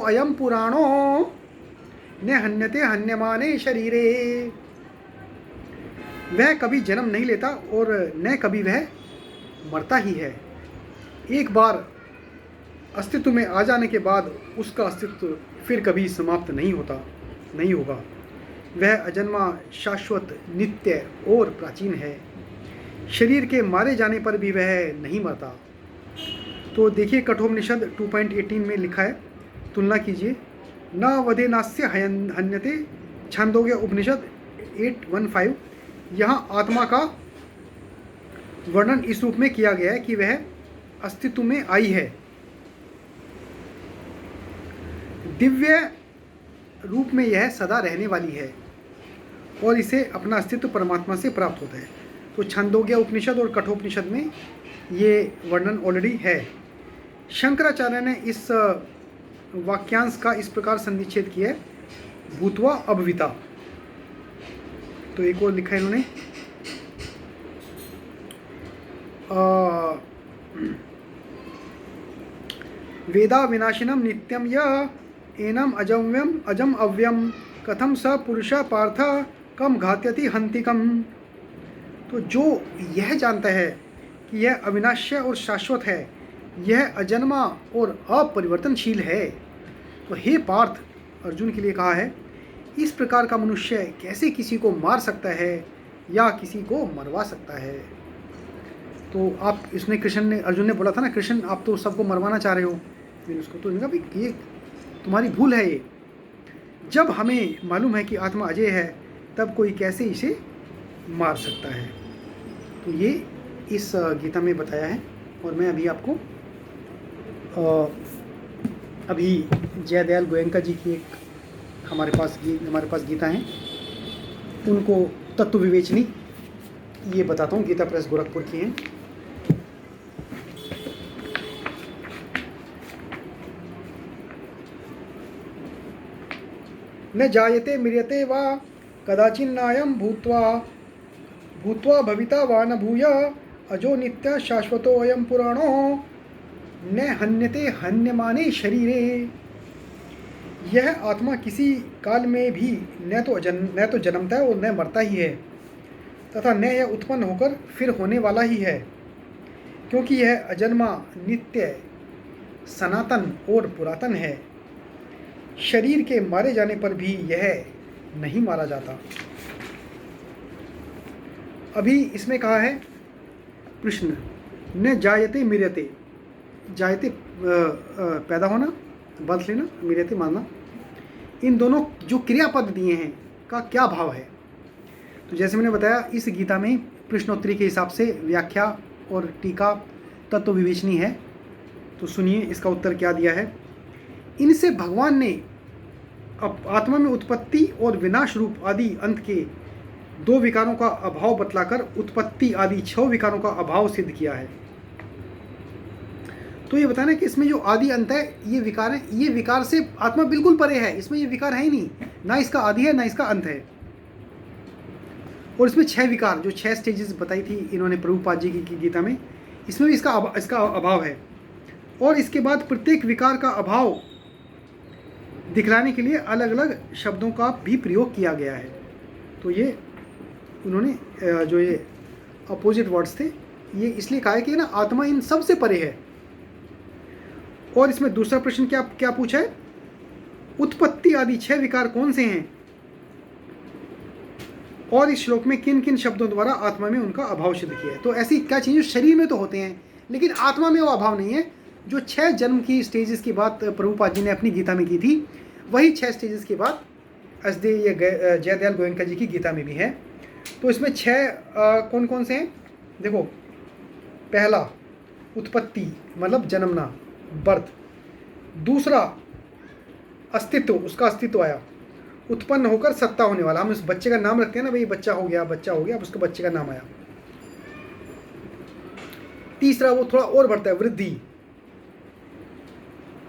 अयम पुराणो न हन्यते हन्यमाने शरीरे। वह कभी जन्म नहीं लेता और न कभी वह मरता ही है। एक बार अस्तित्व में आ जाने के बाद उसका अस्तित्व फिर कभी समाप्त नहीं होगा। वह अजन्मा, शाश्वत, नित्य और प्राचीन है। शरीर के मारे जाने पर भी वह नहीं मरता। तो देखिए कठोपनिषद 2.18 में लिखा है, तुलना कीजिए। न वधे नास्य हन्यते, छांदोग्य उपनिषद 8:15। यहाँ आत्मा का वर्णन इस रूप में किया गया है कि वह अस्तित्व में आई है, दिव्य रूप में यह सदा रहने वाली है और इसे अपना अस्तित्व परमात्मा से प्राप्त होता है। तो छांदोग्य उपनिषद और कठोपनिषद में ये वर्णन ऑलरेडी है। शंकराचार्य ने इस वाक्यांश का इस प्रकार संधिच्छेद किया है, भूत्वा अभविता। तो एक और लिखा है इन्होंने, वेदा विनाशिनम नित्यम यह एनम अजम अव्यम कथम स पुरुष पार्थ कम घात्यति हंतिकम। तो जो यह जानता है कि यह अविनाश्य और शाश्वत है, यह अजन्मा और अपरिवर्तनशील है, तो हे पार्थ, अर्जुन के लिए कहा है, इस प्रकार का मनुष्य कैसे किसी को मार सकता है या किसी को मरवा सकता है। तो आप इसमें अर्जुन ने बोला था ना, कृष्ण आप तो सबको मरवाना चाह रहे हो। फिर उसको तो कहा भाई ये तुम्हारी भूल है। ये जब हमें मालूम है कि आत्मा अजय है, तब कोई कैसे इसे मार सकता है। तो ये इस गीता में बताया है। और मैं अभी आपको अभी जयदयाल गोयंका जी की एक हमारे पास गीता है, उनको तत्व विवेचनी ये बताता हूँ। गीता प्रेस गोरखपुर की है। न जायते म्रियते वा कदाचिन्नायं भूत्वा भविता वा न भूय अजो नित्य शाश्वतो अयम पुराणो न हन्यते हन्यमाने शरीरे। यह आत्मा किसी काल में भी न तो जन्मता है और न मरता ही है, तथा न यह उत्पन्न होकर फिर होने वाला ही है, क्योंकि यह अजन्मा, नित्य, सनातन और पुरातन है। शरीर के मारे जाने पर भी यह नहीं मारा जाता। अभी इसमें कहा है प्रश्न, न जायते म्रियते, जायते पैदा होना, बर्थ लेना, म्रियते मारना, इन दोनों जो क्रियापद दिए हैं का क्या भाव है। तो जैसे मैंने बताया, इस गीता में प्रश्नोत्तरी के हिसाब से व्याख्या और टीका तत्व विवेचनी है। तो सुनिए इसका उत्तर क्या दिया है। इनसे भगवान ने आत्मा में उत्पत्ति और विनाश रूप आदि अंत के 2 विकारों का अभाव बतलाकर उत्पत्ति आदि 6 विकारों का अभाव सिद्ध किया है। तो ये बताना कि इसमें जो आदि अंत है, ये विकार है, ये विकार से आत्मा बिल्कुल परे है। इसमें ये विकार है ही नहीं, ना इसका आदि है ना इसका अंत है। और इसमें 6 विकार, जो 6 स्टेजेस बताई थी इन्होंने प्रभुपाद जी की गीता में, इसमें भी इसका अभाव है। और इसके बाद प्रत्येक विकार का अभाव दिखलाने के लिए अलग अलग शब्दों का भी प्रयोग किया गया है। तो ये उन्होंने जो ये अपोजिट वर्ड्स थे, ये इसलिए कहा है कि ना आत्मा इन सब से परे है। और इसमें दूसरा प्रश्न क्या पूछा है, उत्पत्ति आदि 6 विकार कौन से हैं, और इस श्लोक में किन किन शब्दों द्वारा आत्मा में उनका अभाव सिद्ध किया है। तो ऐसी क्या चीज़ें शरीर में तो होते हैं, लेकिन आत्मा में वो अभाव नहीं है। जो 6 जन्म की स्टेजेस की बात प्रभुपाद जी ने अपनी गीता में की थी, वही 6 स्टेजेस की बात जयदयाल गोयंका जी की गीता में भी है। तो इसमें 6 कौन कौन से हैं, देखो। पहला उत्पत्ति, मतलब जन्मना, बर्थ। दूसरा अस्तित्व, उसका अस्तित्व आया, उत्पन्न होकर सत्ता होने वाला। हम उस बच्चे का नाम रखते हैं ना, भाई बच्चा हो गया, अब उसके बच्चे का नाम आया। तीसरा वो थोड़ा और बढ़ता है, वृद्धि,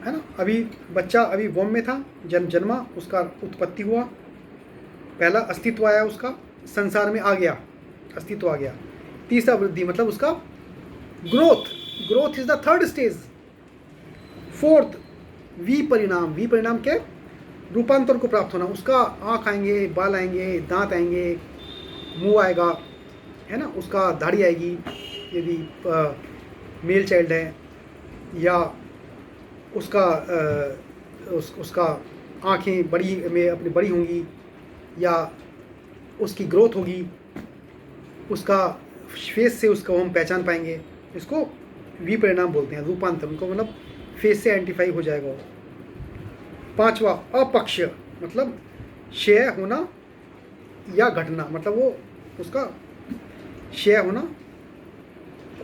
है ना। अभी बच्चा अभी वोम में था, जन्मा, उसका उत्पत्ति हुआ, पहला अस्तित्व आया, उसका संसार में आ गया, अस्तित्व आ गया। तीसरा वृद्धि, मतलब उसका growth is the 3rd stage. 4th विपरिणाम क्या है? रूपांतर को प्राप्त होना। उसका आँख आएंगे, बाल आएंगे, दांत आएंगे, मुंह आएगा, है ना, उसका दाढ़ी आएगी यदि मेल चाइल्ड है, या उसका उसका आँखें बड़ी में अपनी बड़ी होंगी, या उसकी ग्रोथ होगी, उसका फेस से उसको हम पहचान पाएंगे। इसको विपरिणाम बोलते हैं, रूपांतर। उनको मतलब फेस से आइडेंटिफाई हो जाएगा। 5वां अपक्ष, मतलब क्षय होना या घटना, मतलब वो उसका क्षय होना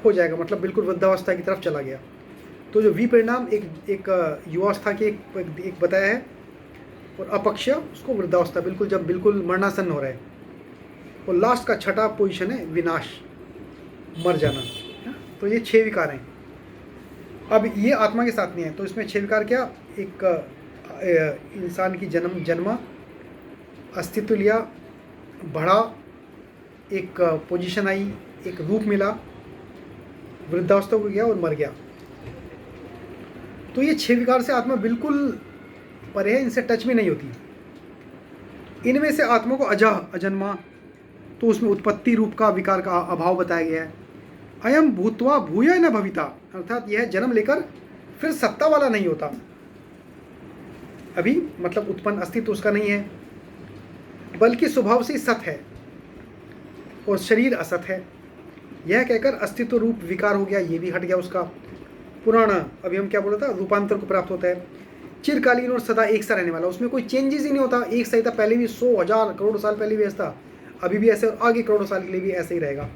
हो जाएगा, मतलब बिल्कुल वृद्धावस्था की तरफ चला गया। तो जो विपरिणाम एक युवावस्था के एक बताया है, और अपक्ष उसको वृद्धावस्था, बिल्कुल जब बिल्कुल मरणासन्न हो रहा है। और लास्ट का छठा पोजीशन है विनाश, मर जाना। तो ये 6 विकार हैं। अब ये आत्मा के साथ नहीं है, तो इसमें 6 विकार क्या? एक इंसान की जन्मा, अस्तित्व लिया, बढ़ा, एक पोजीशन आई, एक रूप मिला, वृद्धावस्था को गया और मर गया। तो ये 6 विकार से आत्मा बिल्कुल परे है, इनसे टच में नहीं होती। इनमें से आत्मा को अजन्मा, तो उसमें उत्पत्ति रूप का विकार का अभाव बताया गया है। अयम भूत्वा भूय न भविता, अर्थात यह जन्म लेकर फिर सत्ता वाला नहीं होता। अभी मतलब उत्पन्न अस्तित्व उसका नहीं है, बल्कि स्वभाव से सत है और शरीर असत है। यह कहकर अस्तित्व रूप विकार हो गया, ये भी हट गया उसका। पुराना, अभी हम क्या बोला था, रूपांतर को प्राप्त होता है। चिरकालीन और सदा एक सा रहने वाला, उसमें कोई चेंजेस ही नहीं होता। एक सही था, पहले भी 100 1000 करोड़ साल पहले भी ऐसा था, अभी भी ऐसे, और आगे करोड़ों साल के लिए भी ऐसे ही रहेगा,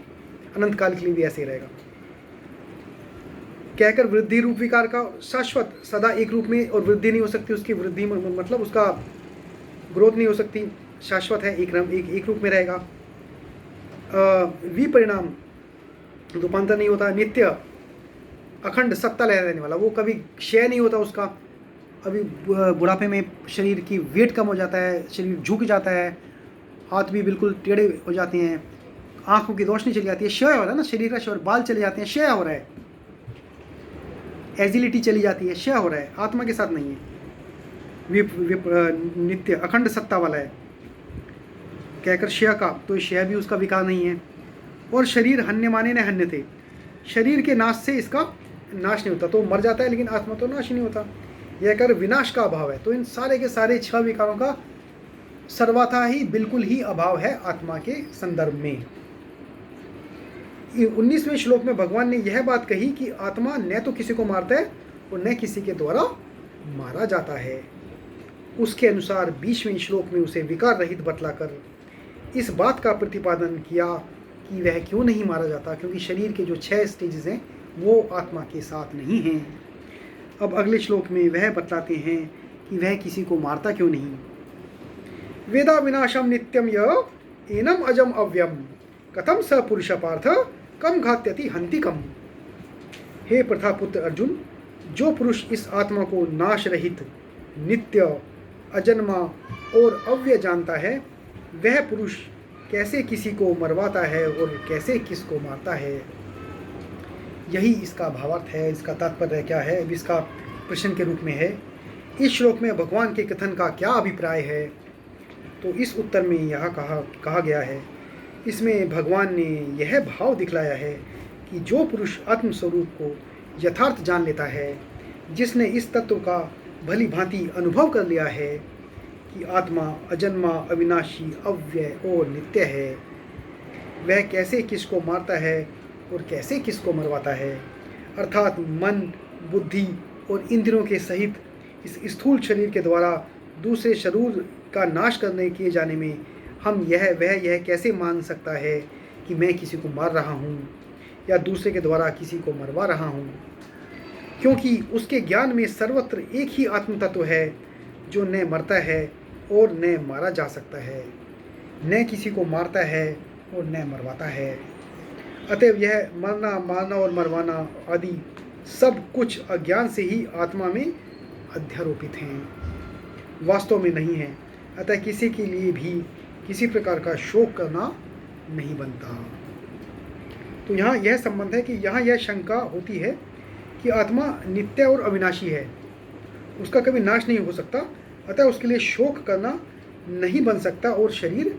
अनंत काल के लिए भी ऐसे ही रहेगा। कहकर वृद्धि रूप विकार का शाश्वत, सदा एक रूप में, और वृद्धि नहीं हो सकती उसकी, वृद्धि मतलब उसका ग्रोथ नहीं हो सकती, शाश्वत है, एक रूप में रहेगा। विपरिणाम, रूपांतर नहीं होता। नित्य, अखंड सत्ता रहने वाला, वो कभी क्षय नहीं होता उसका। अभी बुढ़ापे में शरीर की वेट कम हो जाता है, शरीर झुक जाता है, हाथ भी बिल्कुल टेढ़े हो जाते हैं, आंखों की रोशनी चली जाती है, क्षय हो रहा है ना शरीर का, क्षय, बाल चले जाते हैं, क्षय हो रहा है, एजिलिटी चली जाती है, क्षय हो रहा है। आत्मा के साथ नहीं है। नित्य अखंड सत्ता वाला है कहकर क्षय का, तो क्षय भी उसका विकार नहीं है। और शरीर हन्य माने न हन्य थे, शरीर के नाश से इसका नाश नहीं होता, तो मर जाता है, लेकिन आत्मा तो नाश नहीं होता। यह कर विनाश का अभाव है। तो इन सारे के सारे 6 विकारों का सर्वथा ही बिल्कुल ही अभाव है आत्मा के संदर्भ में। 19वें श्लोक में भगवान ने यह बात कही कि आत्मा न तो किसी को मारता है और न किसी के द्वारा मारा जाता है। उसके अनुसार 20वें श्लोक में उसे विकार रहित बतलाकर इस बात का प्रतिपादन किया कि वह क्यों नहीं मारा जाता, क्योंकि शरीर के जो 6 स्टेजेस हैं वो आत्मा के साथ नहीं हैं। अब अगले श्लोक में वह बतलाते हैं कि वह किसी को मारता क्यों नहीं। वेदा विनाशम नित्यम य एनम अजम अव्यम कथम स पुरुष पार्थ कम घात्यति हंति कम। हे प्रथापुत्र अर्जुन, जो पुरुष इस आत्मा को नाश रहित, नित्य, अजन्मा और अव्यय जानता है, वह पुरुष कैसे किसी को मरवाता है और कैसे किसको मारता है। यही इसका भावार्थ है। इसका तात्पर्य क्या है, अब इसका प्रश्न के रूप में है। इस श्लोक में भगवान के कथन का क्या अभिप्राय है, तो इस उत्तर में यह कहा गया है। इसमें भगवान ने यह भाव दिखलाया है कि जो पुरुष आत्मस्वरूप को यथार्थ जान लेता है, जिसने इस तत्व का भली भांति अनुभव कर लिया है कि आत्मा अजन्मा, अविनाशी, अव्यय और नित्य है, वह कैसे किसको मारता है और कैसे किसको मरवाता है। अर्थात मन, बुद्धि और इंद्रियों के सहित इस स्थूल शरीर के द्वारा दूसरे शरीर का नाश करने किए जाने में हम यह कैसे मान सकता है कि मैं किसी को मार रहा हूँ या दूसरे के द्वारा किसी को मरवा रहा हूँ, क्योंकि उसके ज्ञान में सर्वत्र एक ही आत्म तत्व है जो न मरता है और न मारा जा सकता है, न किसी को मारता है और न मरवाता है। अतएव यह मरना, मारना और मरवाना आदि सब कुछ अज्ञान से ही आत्मा में अध्यारोपित हैं, वास्तव में नहीं है। अतः किसी के लिए भी किसी प्रकार का शोक करना नहीं बनता। तो यहाँ यह संबंध है कि यहाँ यह शंका होती है कि आत्मा नित्य और अविनाशी है उसका कभी नाश नहीं हो सकता, अतः उसके लिए शोक करना नहीं बन सकता। और शरीर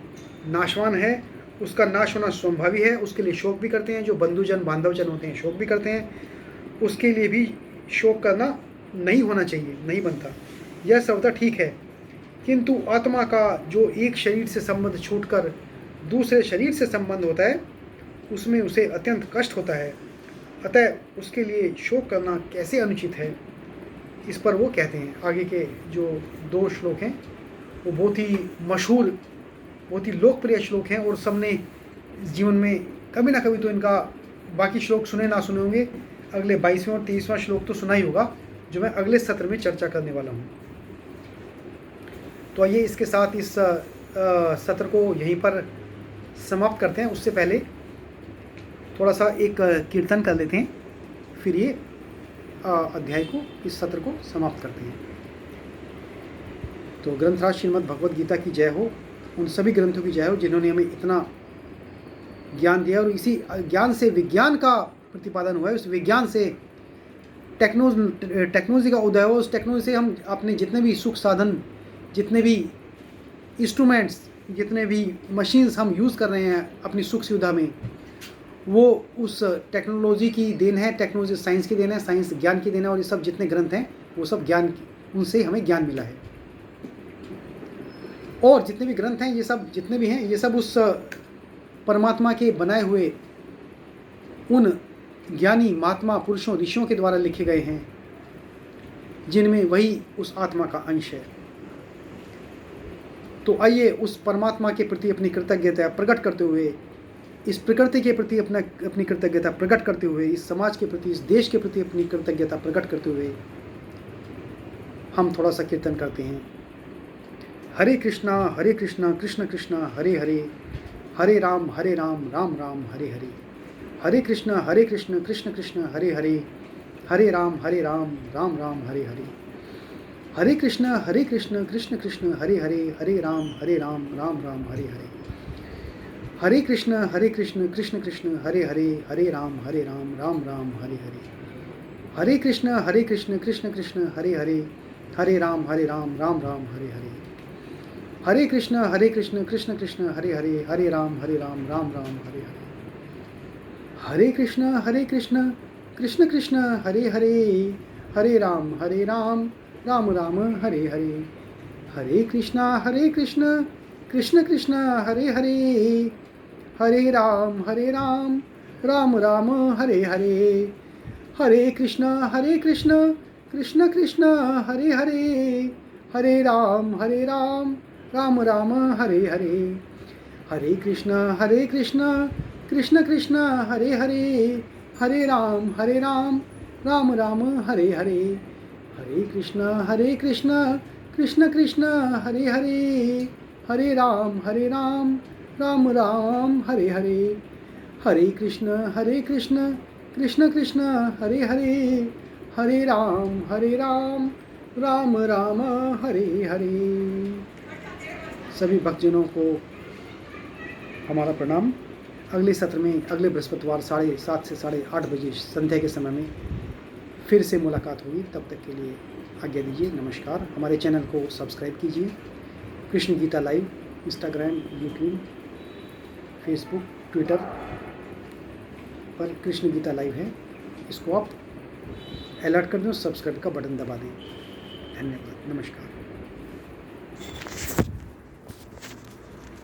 नाशवान है, उसका नाश होना स्वाभावी है, उसके लिए शोक भी करते हैं। जो बंधुजन बांधवजन होते हैं शोक भी करते हैं, उसके लिए भी शोक करना नहीं होना चाहिए, नहीं बनता। यह सर्वथा ठीक है, किंतु आत्मा का जो एक शरीर से संबंध छूटकर दूसरे शरीर से संबंध होता है, उसमें उसे अत्यंत कष्ट होता है। अतः उसके लिए शोक करना कैसे अनुचित है, इस पर वो कहते हैं। आगे के जो 2 श्लोक हैं वो बहुत ही मशहूर, बहुत ही लोकप्रिय श्लोक हैं, और सबने जीवन में कभी ना कभी तो इनका बाकी श्लोक सुने ना सुने होंगे। अगले 22वें और 23वां श्लोक तो सुना ही होगा, जो मैं अगले सत्र में चर्चा करने वाला हूँ। तो आइए इसके साथ इस सत्र को यहीं पर समाप्त करते हैं। उससे पहले थोड़ा सा एक कीर्तन कर लेते हैं, फिर ये अध्याय को, इस सत्र को समाप्त करते हैं। तो ग्रंथराज श्रीमद् भगवद गीता की जय हो, उन सभी ग्रंथों की जय हो जिन्होंने हमें इतना ज्ञान दिया, और इसी ज्ञान से विज्ञान का प्रतिपादन हुआ है। उस विज्ञान से टेक्नोलॉजी का उदय हो, उस टेक्नोलॉजी से हम अपने जितने भी सुख साधन, जितने भी इंस्ट्रूमेंट्स, जितने भी मशीन्स हम यूज़ कर रहे हैं अपनी सुख सुविधा में, वो उस टेक्नोलॉजी की देन है, टेक्नोलॉजी साइंस की देन है, साइंस ज्ञान की देन है। और ये सब जितने ग्रंथ हैं वो सब ज्ञान, उनसे हमें ज्ञान मिला है। और जितने भी ग्रंथ हैं, ये सब जितने भी हैं, ये सब उस परमात्मा के बनाए हुए उन ज्ञानी महात्मा पुरुषों ऋषियों के द्वारा लिखे गए हैं, जिनमें वही उस आत्मा का अंश है। तो आइए उस परमात्मा के प्रति अपनी कृतज्ञता प्रकट करते हुए, इस प्रकृति के प्रति अपनी कृतज्ञता प्रकट करते हुए, इस समाज के प्रति, इस देश के प्रति अपनी कृतज्ञता प्रकट करते हुए हम थोड़ा सा कीर्तन करते हैं। हरे कृष्णा कृष्ण कृष्ण हरे हरे, हरे राम राम राम हरे हरे। हरे कृष्ण कृष्ण कृष्ण हरे हरे, हरे राम राम राम हरे हरे। हरे कृष्ण कृष्ण कृष्ण हरे हरे, हरे राम राम राम हरे हरे। हरे कृष्ण कृष्ण कृष्ण हरे हरे, हरे राम राम राम हरे हरे। हरे कृष्ण कृष्ण कृष्ण हरे हरे, हरे राम राम राम हरे हरे। हरे कृष्ण कृष्ण कृष्ण हरे हरे, हरे राम राम राम हरे हरे। हरे कृष्ण कृष्ण कृष्ण हरे हरे, हरे राम राम राम हरे हरे। हरे कृष्ण कृष्ण कृष्ण हरे हरे, हरे राम राम राम हरे हरे। हरे कृष्ण कृष्ण कृष्ण हरे हरे, हरे राम राम राम हरे हरे। हरे कृष्ण कृष्ण कृष्ण हरे हरे, हरे राम राम राम हरे हरे। हरे कृष्ण कृष्ण कृष्ण हरे हरे, हरे राम राम राम हरे हरे। हरे कृष्ण कृष्ण कृष्ण हरे हरे, हरे राम राम राम हरे हरे। सभी भक्तजनों को हमारा प्रणाम। अगले सत्र में अगले बृहस्पतिवार 7:30 से 8:30 बजे संध्या के समय में फिर से मुलाकात होगी। तब तक के लिए आज्ञा दीजिए। नमस्कार। हमारे चैनल को सब्सक्राइब कीजिए। Krishna Geeta live Instagram, YouTube, Facebook, Twitter पर कृष्ण गीता लाइव है। इसको आप अलर्ट कर दें, सब्सक्राइब का बटन दबा दें। धन्यवाद। नमस्कार।